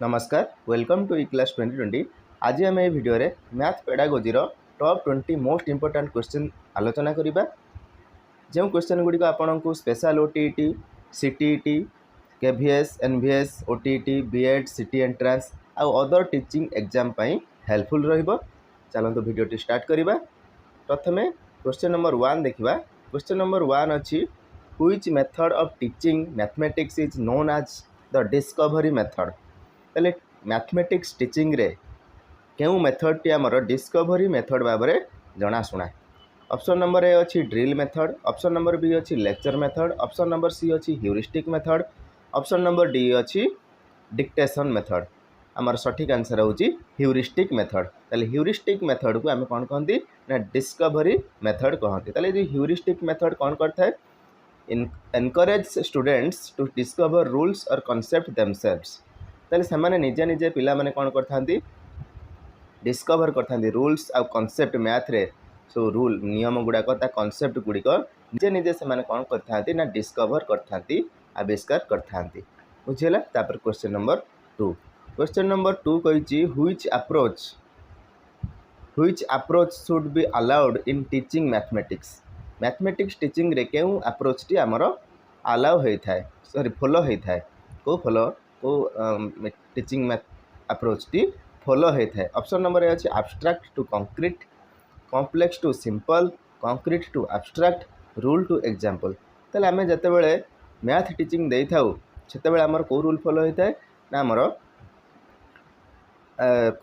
नमस्कार welcome to class 2020। आज आम ये video math pedagogy top 20 most important question आलोचना करवा। जो क्वेश्चन गुड़िक आपन को special OTET CTET KVS NVS OTET BEd CT entrance आउ अदर टीचिंग एग्जाम हेल्पफुल रहिबो। चलते भिडियो स्टार्ट करवा। प्रथमे क्वेश्चन नंबर 1 देखा। क्वेश्चन नंबर 1 अच्छी which method of teaching mathematics is known as the discovery method. तेल मैथमेटिक्स टीचिंग रे क्यों मेथड टी आमर डिस्कवरी मेथड भाव में जनाशुना। ऑप्शन नंबर ए अच्छी drill method, option number B अच्छी lecture method, option number C अच्छी heuristic method, option number D अच्छी डिक्टेशन मेथड। आमर सठिक आंसर होची ह्यूरिस्टिक मेथड। ताले ह्यूरिस्टिक मेथड को आम कौन कहते ना डिस्कवरी मेथड कहते। ताले जो ह्यूरिस्टिक मेथड कौन करता है encourage students to discover rules और कॉन्सेप्ट देमसेल्व्स। ताले से निजे निजे पिला माने कौन करथांती डिस्कवर करथांती रूल्स आ कॉन्सेप्ट मैथ रे सो रूल नियम गुड़ाक कॉन्सेप्ट गुड़िक निजे निजे से माने कौन करथांती ना डिस्कवर करथांती आविष्कार करथांती। बुझिला। तापर क्वेश्चन नंबर 2। क्वेश्चन नंबर 2 कहिची which approach should be allowed in teaching mathematics. Mathematics teaching रे केउ अप्रोच टी हमर अलाउ होता है सॉरी फॉलो होता है को फॉलो को टीचिंग मैथ अप्रोच टी फॉलो होता है। ऑप्शन नंबर ए अच्छे abstract to concrete, complex to simple, concrete to abstract, rule to example. ताले आमे जते बेले मैथ टीचिंग देई थाउ सेते बेले हमर को रूल फॉलो होता है ना हमर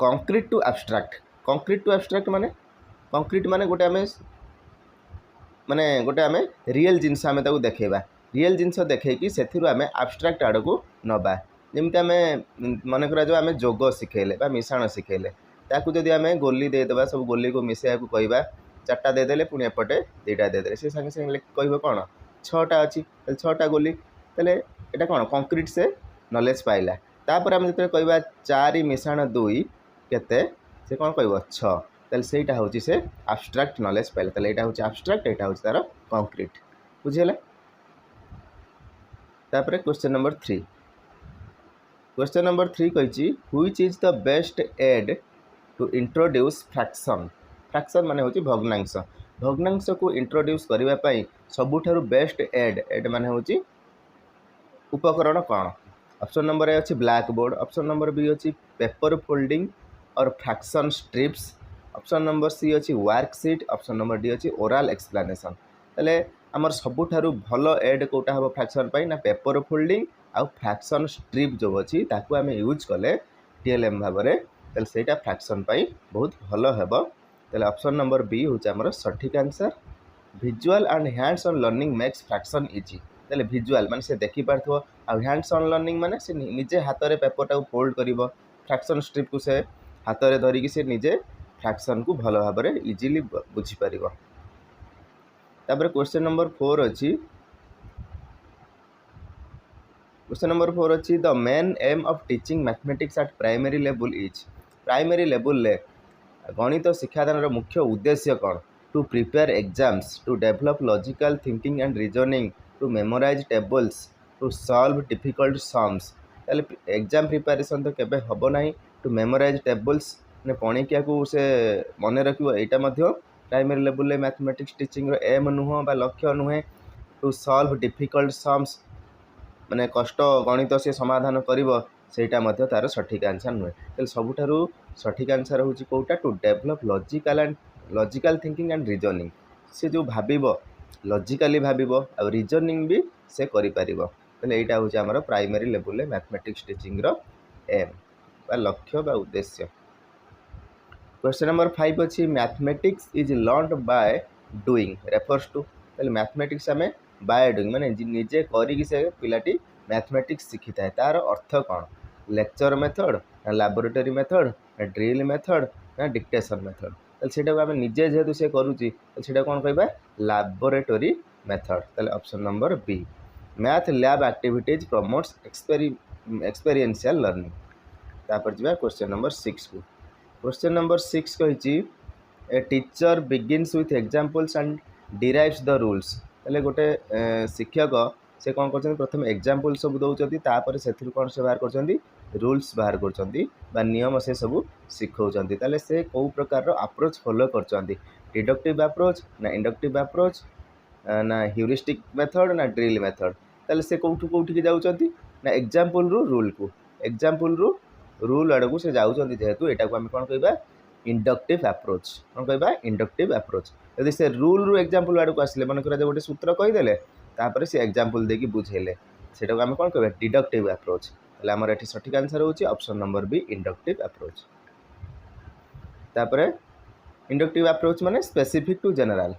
concrete to abstract. Concrete to abstract माने गोटे आमे रियल जिनस आमे ताको देखेबा, रियल जिनस देखैकी सेथिरु आमे एब्स्ट्रैक्ट आड़ को नबा। जमी आम मन कर आम जोग शिखेले मिशाण शिखेले ताकू जदि आम गोली देदेबा सब गोली को मिसेया को कहवा 4टा देदेले पुणी एपटे 2टा देदेले से सागे सागे कह कौन 6टा अच्छी 6टा गोली तेल यहाँ कौन कंक्रीट से नॉलेज पाइला। तापर आम जो कहवा 4 मिशाण 2 केते से कौन कह 6 तेल सेटा हूँ से एब्स्ट्रैक्ट नॉलेज पाइला। तेल यहाँ हूँ एब्स्ट्रैक्ट यहाँ हूँ तार कंक्रीट। बुझीगला। तापर क्वेश्चन नंबर 3। क्वेश्चन नंबर 3 कही which is the best aid to introduce fraction. Fraction माने होची भग्नांश। भग्नांश को इंट्रोड्यूस करने सबुठारु बेस्ट एड माने होची उपकरण कौन। ऑप्शन नंबर ए अच्छी blackboard, option number B अच्छी पेपर फोल्डिंग और fraction strips, option number C अच्छी वर्कशीट, ऑप्शन नंबर डी अच्छी ओरल एक्सप्लेनेशन। तेल आमर सबुठारु भल एड कोटा हम फ्रैक्शन पाई ना पेपर फोल्डिंग आउ फ्रैक्शन स्ट्रिप जो अच्छी ताकू आम यूज कले टीएलएम भाव में तेल सेटा फ्रैक्शन पाई बहुत भल हेबो। तेल ऑप्शन नंबर बी हूँ आमर सठिक answer. Visual and hands on learning makes fraction easy. तेल विजुअल माने से देखि पारथो आ हैंड्स ऑन लर्निंग माने से निजे हाथ रे पेपर टाको फोल्ड करिवो फ्रैक्शन स्ट्रिप को से हाथ रे धरिकी से निजे फ्रैक्शन को भल भाव में इजीली बुझी पारिबो। तापर क्वेश्चन नंबर 4 अच्छी क्वेश्चन नंबर 4 अच्छी the main aim of teaching mathematics at primary level is. Primary level ले गणित शिक्षादान मुख्य उद्देश्य कौन। To prepare exams, to develop logical thinking and reasoning, to memorise tables, to solve difficult sums. ताले exam preparation तो केबे हबो नाही। टू मेमोराइज टेबल्स ने पणिकिया को से मन रखियो एटा मध्य प्राइमरी लेवल ले मैथमेटिक्स टीचिंग रो एम नुह बा लक्ष्य नुहे। टू सॉल्व डिफिकल्ट सम्स माने कष्ट गणित से समाधान करिवो सेटा मध्य तार सठिक आंसर नुहे। तेल सबुठारु सठिक आंसर होची कोटा to develop logical thinking and reasoning. से जो भाबिबो लॉजिकली भाबिबो आ रीजनिंग भी से करि पारिबो। तेल एटा होची हमर प्राइमरी लेवल ले मैथमेटिक्स टीचिंग रो एम बा लक्ष्य बा उद्देश्य। क्वेश्चन नंबर 5 अच्छी mathematics is learned by doing refers to. तेल मैथमेटिक्स आमे बाय डूइंग माने निजे करी से पिलाटी मैथमेटिक्स शिखी थाए तार अर्थ कौन। लेक्चर मेथड ना लैबोरेटरी मेथड ना ड्रिल मेथड ना डिक्टेशन मेथड। तेल सेटा को आमे निजे जेहेतु से करूची सेटा कौन कहबा लैबोरेटरी मेथड। तेल option number B math lab activities promotes experiential learning. तापर जिबा क्वेश्चन नंबर 6 को। क्वेश्चन नंबर 6 कही a teacher begins with examples and derives the rules. तेल गोटे शिक्षक से कौन कर प्रथम एग्जांपल सब दौरान तापर से कौन से बाहर कर रूल्स बाहर कर नियम से सब शिखौंती ताले से कौ प्रकार अप्रोच फॉलो कर डिडक्टिव अप्रोच ना इंडक्टिव अप्रोच ना ह्यूरिस्टिक मेथड ना ड्रिल मेथड ताले से कौटू कौटी जाऊँगी ना एग्जाम्पल रु रूल को एग्जाम्पल रु रूल आड़ को से जाऊँगी जेहेतु यहाँ को आम कौन कह इंडक्टिव अप्रोच कौन कह इंडक्टिव अप्रोच यदि से रूल रु एग्जाम्पल आड़ को आसिले मन कर गोटे सूत्र कहीदेले तापर से एग्जाम्पल देकी बुझेले से आम कौन कह डिडक्टिव अप्रोच आमर ये सठिक आंसर होची option number B inductive approach. तापर इंडक्टिव अप्रोच माने स्पेसिफिक टू जनरल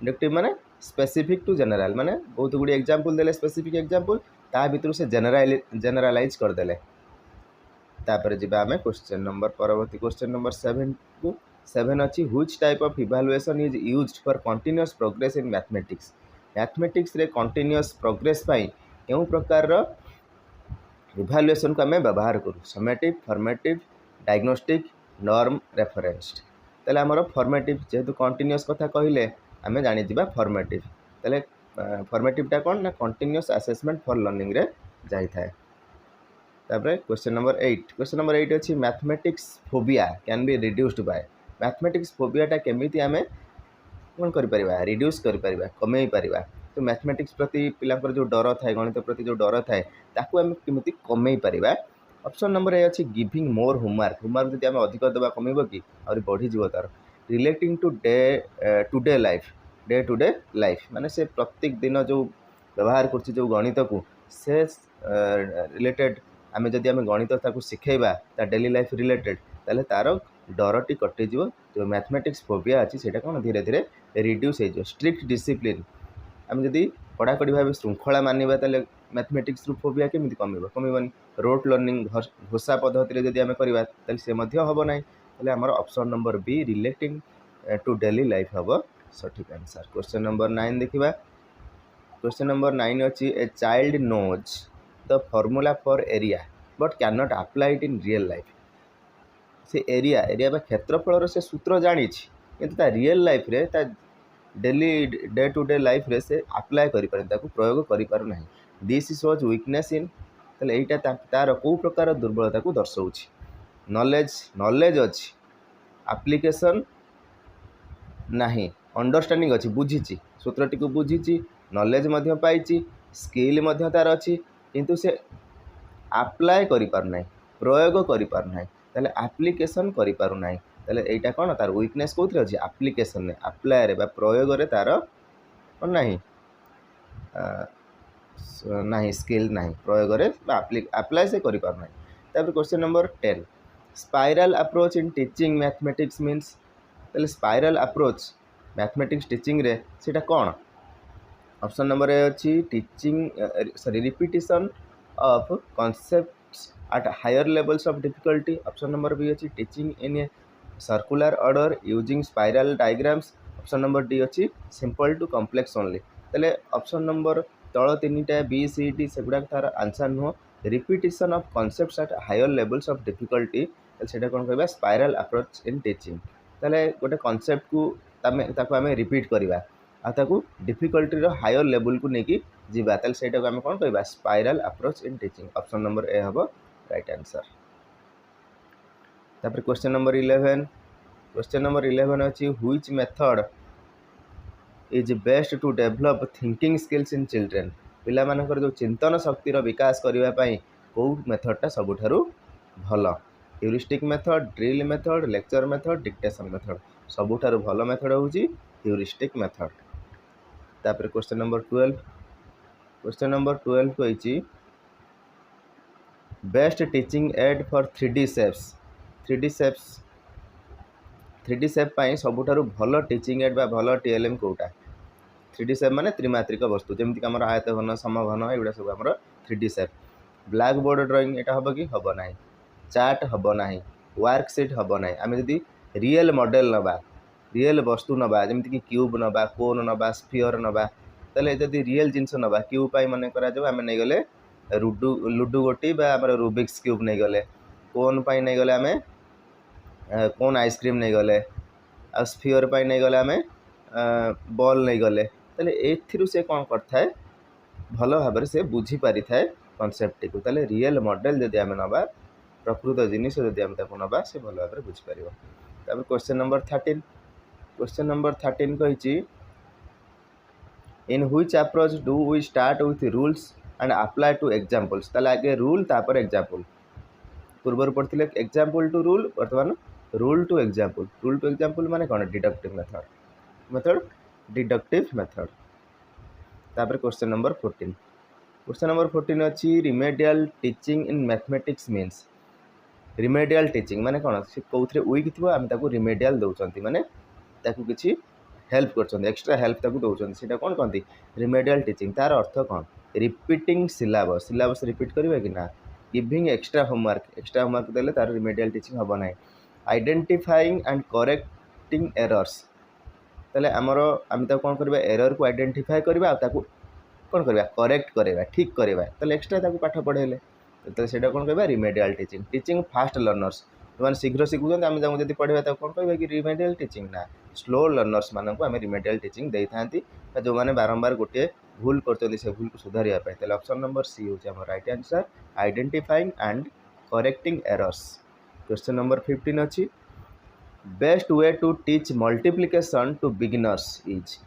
इंडक्टिव माने स्पेसिफिक टू जनरल माने बहुत गुड़ी एग्जाम्पल देले स्पेसिफिक एग्जाम्पल ता भितर से जनरलाइज करदेले। तापर जी आम क्वेश्चन नंबर परवर्ती क्वेश्चन नंबर 7 को 7 अच्छी which type of evaluation is used for continuous progress in mathematics रे कंटीन्यूअस प्रोग्रेस पाई केउ प्रकार रो इवैल्यूएशन को आम व्यवहार करूँ summative formative diagnostic norm referenced ताले आमर फॉर्मेटिव जेहेतु कंटीन्यूअस कथा कहले आम जानी दिबा फॉर्मेटिव ताले फॉर्मेटिवटा कौन ना कंटीन्यूअस असेसमेंट फॉर लर्निंग रे जाई थाए। तापर क्वेश्चन नंबर 8 अच्छी mathematics phobia can be reduced by mathematics फोबियाटा केमिति आम कौन कर रिड्यूस कर कमे पारिबा तो मैथमेटिक्स प्रति पिलांकर जो डर थाए गणित प्रति जो डर थाए ताकू आम केमिति कमे पारिबा। ऑप्शन नंबर ए अच्छी गिविंग मोर होमवर्क जब आम अधिक देवा कम कि और बढ़ीज तार रिलेटिंग टू डे लाइफ माने से प्रत्येक दिन जो व्यवहार कर गणित को से रिलेटेड आम जदि आम गणित शिखेबा डेली लाइफ रिलेटेड ताले तार डरटी कटिज जो मैथमेटिक्स फोबिया अच्छी से कौन धीरे धीरे रिड्यूस हो स्ट्रिक्ट डिसिप्लिन आम जदि कड़ाकड़ी भाव श्रृंखला मानिबा ताले मैथमेटिक्स रु फोबिया केमिति कमिबनी रोट लर्निंग घोषा पद्धति जदि आम करवा ताले से मध्य हबो नाही ताले हमर option number B relating to daily life हबो सठिक आंसर। क्वेश्चन नंबर 9 देखिबा क्वेश्चन नंबर 9 अच्छी a child knows the formula for area but can not apply it in real life से एरिया बा क्षेत्रफल से सूत्र जानी किंतु रियल लाइफ रे daily day to day life रे से अप्लाई प्रयोग कर दिस शोज वीकनेस इन ताले एटा तार को प्रकार दुर्बलता को दर्शाऊँ नॉलेज अच्छी एप्लिकेशन नहीं अंडरस्टैंडिंग अच्छी बुझी सूत्रटी को बुझी नॉलेज मध्य पाई स्किल मध्य तार अच्छी किंतु से अप्लाई कर पारना प्रयोग कर पारना ताले एप्लिकेशन कर पारना ताले एटा कौन तार वीकनेस कौन अच्छी एप्लिकेशन ने अप्लाई रे प्रयोग रे तार कौन नहीं नहीं स्किल नहीं प्रयोग रे अप्लाई से कर पारना। तापर question number 10 spiral approach in teaching mathematics means ताले स्पाइरल अप्रोच मैथमेटिक्स टीचिंग रे सेटा कौन ऑप्शन नंबर ए अच्छी teaching repetition of concepts at higher levels of difficulty option number B अच्छी teaching in a circular order using spiral diagrams option number D अच्छी simple to complex only ताले option number तल 3टा B C D से गुड़ा तार answer नुह repetition of concepts at higher levels of difficulty से कौन कह स्पाइरल अप्रोच इन टीचिंग ताले गोटे कॉन्सेप्ट को ताको आम रिपीट करवा आताको डिफिकल्टी हायर लेवल को लेकिन जीवा ताले सेटा को आम कौन कह spiral approach in teaching option number A हम राइट आंसर। तापर क्वेश्चन नंबर 11 अच्छी which method is best to develop thinking skills in children पिला मानकर जो चिंतन शक्तिर विकास करने कौ मेथडटा सबुठारु भल heuristic method drill method lecture method dictation method सबुठारु भल मेथड होची ह्यूरिस्टिक मेथड। तापर क्वेश्चन नंबर 12 कही best teaching aid for 3D shape पाई सबुठारु भल टीचिंग एड बा भल TLM कोटा 3D शेप माने त्रिमात्रिक वस्तु जमीक आम आयत घन समघन एगुड़ा सब आम 3D shape black board drawing एटा हम कि हम ना चार्ट हम ना वर्कशीट हम ना आम जदि रियल मॉडल नबा रियल वस्तु नबा जमीक क्यूब नबा कोन नबा स्फीयर नबा ताले जदि रियल जिनस नबा क्यूब पाई मन करा आम नहीं गले लुडो गोटी आम रूबिक्स क्यूब नहीं गले कोन पाई नहीं गले आम कोन आइसक्रीम नहीं गले आ स्फीयर पाई नहीं गले आम बॉल नहीं गले ताले एथिरु से कौन करता भल भाव से बुझी पारि थाए कॉन्सेप्ट को ताले रियल मॉडल जदि आम नबा प्रकृत जिनिस जदि आम ताको नबा से भल भाव बुझीपर। तापर क्वेश्चन नंबर 13 कही in which approach do we start with rules and apply to examples. ताले आगे रूल तापर एग्जांपल, पूर्वर पढ़ते एग्जांपल टू रूल, बर्तमान रूल टू एग्जांपल माने कौन डिडक्टिव मेथड डिडक्टिव मेथड। तापर क्वेश्चन नंबर 14 अच्छी remedial teaching in mathematics means. Remedial teaching माने कौन से कौन वीक थी आम ताको रिमेडियल दौरान माने ताकू किसी हेल्प कर एक्सट्रा हेल्प ताकू दौरान से कौन कहती रिमेडियल टीचिंग। तार अर्थ कौन रिपीटिंग सिलेबस रिपीट करवा कि ना, गिविंग एक्सट्रा होमवर्क देले तार रिमेडियल टीचिंग हम ना, आइडेंटिफाइंग एंड करेक्टिंग एरर्स। ताले आमर आम कौन करवा एरर को आइडेंटिफाई करवा कौन करवा करेक्ट करवा ठीक करवा ताले एक्सट्रा ताकू पाठ पढ़ेले तो सेटा कौन कहबा रिमेडियल टीचिंग फास्ट लर्नर्स जो शीघ्र शिखुंत आम जब पढ़ा कौन कह कि रिमेडियल टीचिंग ना, स्लो लर्नर्स मानक आम रिमेडियल टीचिंग दे था जो मैंने बारंबार गोटे भूल कर भूल को सुधारिया। ऑप्शन नंबर सी हूँ आम right answer identifying and correcting errors. Question number 15 अच्छी best way to teach multiplication to beginners is.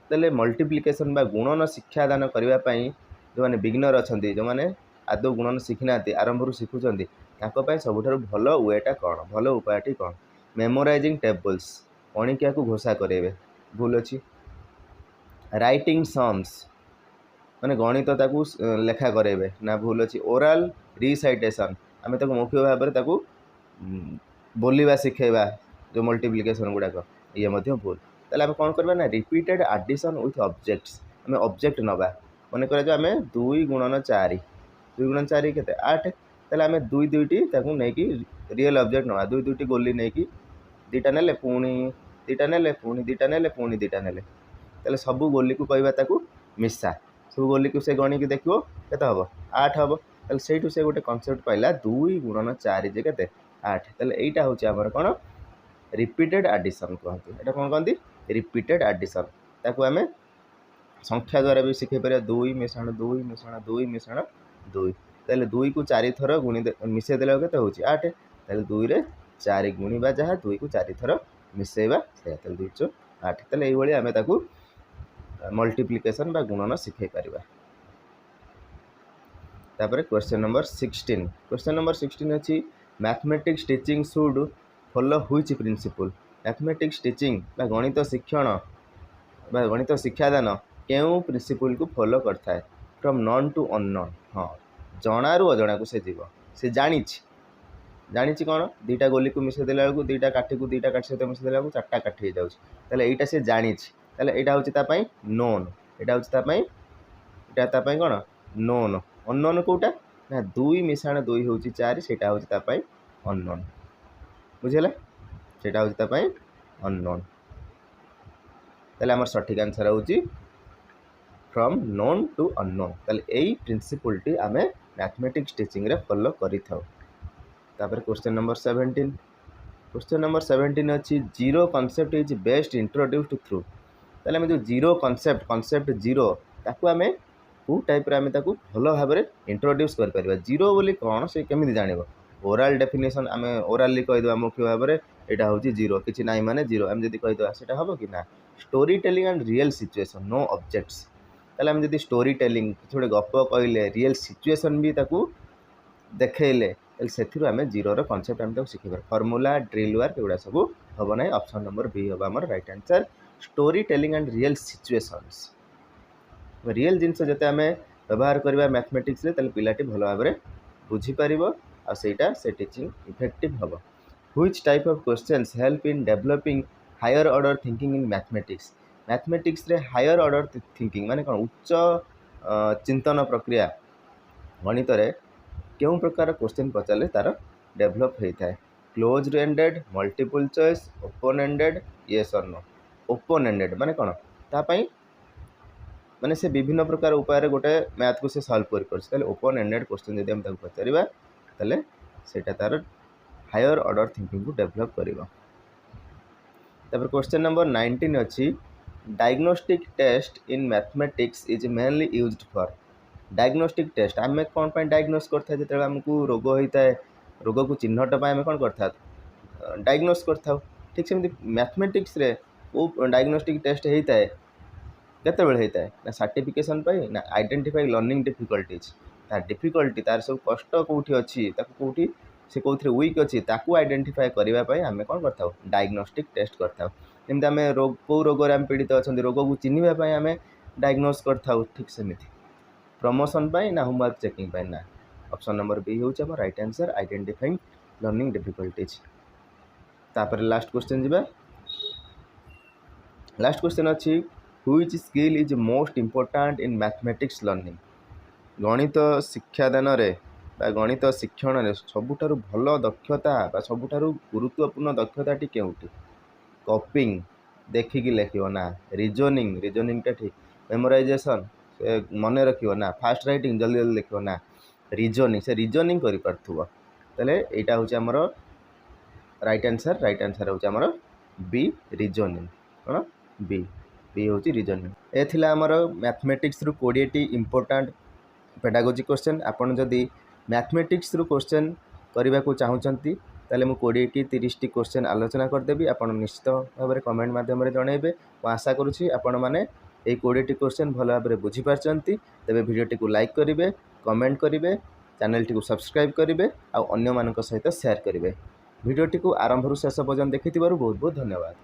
तेल मल्टीप्लिकेशन बा गुणन शिक्षादान करने जो मैंने बिगिनर अच्छा जो मैंने आदौ गुणन शिखी ना आरंभ शिखुंट सबुठ भल वेटा कौन भल उपायटी कौन मेमोराइजिंग टेबल्स पणिकिया को घोषा करेंगे भूल अच्छी, राइटिंग सम्स माने गणित ताकू लेखा करेंगे ना भूल अच्छी, ओराल रिसाइटेशन आम मौखिक भाव में बोलवा शिखेबा जो मल्टीप्लिकेशन गुड़ाक ये भूल। ताले आम कौन करवा ना रिपीटेड एडिशन विथ ऑब्जेक्ट्स आम ऑब्जेक्ट नवा मन कर आम 2 गुणन 4 के 8 ताले आम 2 2टी नहीं रियल ऑब्जेक्ट नवा 2 2टी गोली नहीं दीटा ने पुणी दीटा ने पुणी दीटा ने पुणी दीटा ने ताले सबू गोली को कहवा ताकू मिसा सब गोली को से गणी की देखो केते हम 8 हम ताले सेठू से गोटे कनसेप्ट पाइला 2 गुणन 4 जे केते 8 ताले एटा होची हमर कोन रिपीटेड एडिशन कहते हैं। कौन कहती रिपीटेड एडिशन ताकू आम संख्या द्वारा भी शिखे पार 2 मिश्रण 2 मिश्रण 2 मिश्रण 2 ताले 2 को 4 थर गुणी मिसई देला के हो 8 ताले 2 रे 4 गुणवा जहाँ 2 को 4 थर मिसेबा से 2 × 8 ताले ये आम ताकू मल्टीप्लिकेशन बा गुणन शिखे पारिबा। तापर क्वेश्चन नंबर 16 अच्छी mathematics teaching should follow which principle. Mathematics teaching बा गणित शिक्षण बा गणित शिक्षादान क्यों प्रिंसिपल को फॉलो करता है फ्रॉम नॉन टू अननोन। हाँ जनारू अजना को से जीव से जानी कौन दीटा गोली को मिसई देला बेलू दीटा काठी को दीटा काठी सहित मिसई देला 4टा काठी हो जाए यहाँ से जानी यहाँ हूँ नोन यहाँ कौन नोन अननोन कौटा ना 2 मिशाण 2 हूँ 4 से हूँ अननोन बुझेगा सेटा हूँ अननोन ताले आमर सठिक आंसर हूँ फ्रॉम नोन टू अननोन। ताले यही प्रिंसिपल टी आम मैथमेटिक्स टीचिंग रे फॉलो करि थाउ। तापर क्वेश्चन नंबर 17 अच्छी zero concept is best introduced through. ताले आम जो जीरो कॉन्सेप्ट जीरो ताकू आम कौ टाइप आम भल भाव में इंट्रोड्यूस कर पारिबा। जीरो बोली कौन से केमिति जानिबो ओराल डेफिनेशन आम ओराली कहीदेवा मौखिक भाव में यहाँ हूँ जीरो कि ना माने जीरो आम जब कहीदेवा से हम कि ना story telling and real situation no objects. ताले आम जब स्टोरी टेलिंग किसी गोटे गप कहले रियल सिचुएशन भी ताकू देखले से आम जीरो कॉन्सेप्ट आम शिखे फॉर्मूला ड्रिल वर्क एगुड़ा सब हम ना। ऑप्शन नंबर बी हम आम right answer story telling and real situations. Real जिनस जिते आम व्यवहार करवा मैथमेटिक्स पिलाटी भल भाव में बुझीपर आईटा से टीचिंग इफेक्टिव हम। Which type of questions help in developing higher order thinking in mathematics. Mathematics रे हायर ऑर्डर थिंकिंग माने कौन उच्च चिंतन प्रक्रिया गणित रे क्यों प्रकार क्वेश्चन पचारे तार डेभलप होता है। Close ended multiple choice open ended yes और नो। ओपन एंडेड माने कौन तापाई माने से विभिन्न प्रकार उपाय गोटे मैथ को से सॉल्व कर ओपन एंडेड क्वेश्चन जब हम पचारा ताले सेटा तार हायर ऑर्डर थिंकिंग को डेवलप करिबा। तब क्वेश्चन नंबर 19 अच्छी diagnostic test in mathematics is mainly used for. Diagnostic test आम कौन पर डायग्नोस करते जो आमको रोग होता है रोग को चिन्हट आम कौन कर डायग्नोस कर ठीक सेमती मैथमेटिक्स रे वो डायग्नोस्टिक टेस्ट होता है केत होता है ना सर्टिफिकेशन ना आइडेंटिफाई लर्निंग डिफिकल्टीज तार डिफिकल्टी तार सब कष्ट कौटी अच्छी कौटी से कौन वीक अच्छी ताकू आइडेंटिफाई करने आम कौन कर डायग्नोस्टिक टेस्ट करमती आम रोग कौ रोग आम पीड़ित अच्छा रोग को चिन्हवाई आम डायग्नोस कर ठीक सेमती प्रमोशन ना होमवर्क चेकिंग ना ऑप्शन नंबर बी हूँ आम right answer identifying learning difficulties. तापर लास्ट क्वेश्चन जी लास्ट क्वेश्चन अच्छी which skill is most important in mathematics learning गणित शिक्षादान गणित शिक्षण में सबुठारु भल दक्षता सबुठारु गुरुत्वपूर्ण दक्षताटी केउटी कॉपिंग देखिकी लिखो ना रिजनिंग रिजनिंगटा ठीक मेमोराइजेशन से मन रखियो ना फास्ट राइटिंग जल्दी जल्दी लिखो ना रिजनिंग से रिजनिंग करि पारथुबो तले एटा होची हमर राइट आंसर होची हमर बी रिजनिंग कौन बी बी होची रिजनिंग ए थिला हमर मैथमेटिक्स रु 20 टी इंपोर्टेंट पेडागोजी क्वेश्चन आपन जदि मैथमेटिक्स रु क्वेश्चन करने को चाहूँगी ताले मु 20 टी 30 टी क्वेश्चन आलोचना करदेवी आपन निश्चित भाव में कमेंट माध्यम जनइबे मु आशा करुँची आपण मैंने यही 20 टी क्वेश्चन भल भाव में बुझीपारचंती तेबे वीडियोटी को लाइक करेंगे कमेंट करेंगे चैनल टी को सब्सक्राइब करेंगे आउ अन्य मानक सहित शेयर करेंगे वीडियोटी को आरंभ शेष पर्यंत देखि बहुत बहुत धन्यवाद।